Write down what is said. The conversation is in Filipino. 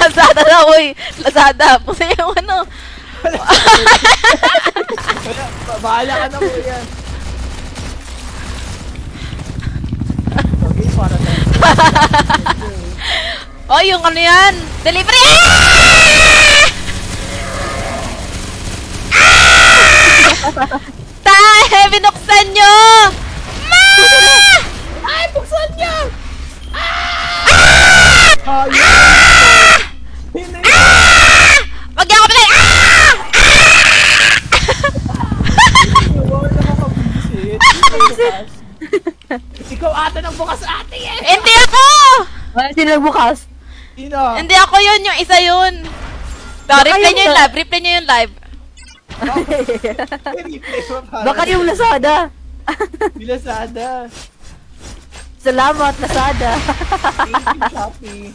Lazada na, uy. Lazada. Pusa yung ano. Bahala ka na po yan. Okay, para sa... Oh, yung ano yan. Delivery! Tayo! Binuksan nyo! Ma! Ay, buksan niya! Ayun! Hindi! Wag niyo ako pinay! Wala na makabisit. Ikaw ata nang bukas ate eh! Hindi ako! Sino nagbukas? Sino? Hindi ako yun, yung isa yun. Replay nyo yung live, replay nyo yung live. Replay mo para. Baka yung Lazada. Di Lazada. Salamat, Lazada. Thank you, Shopee.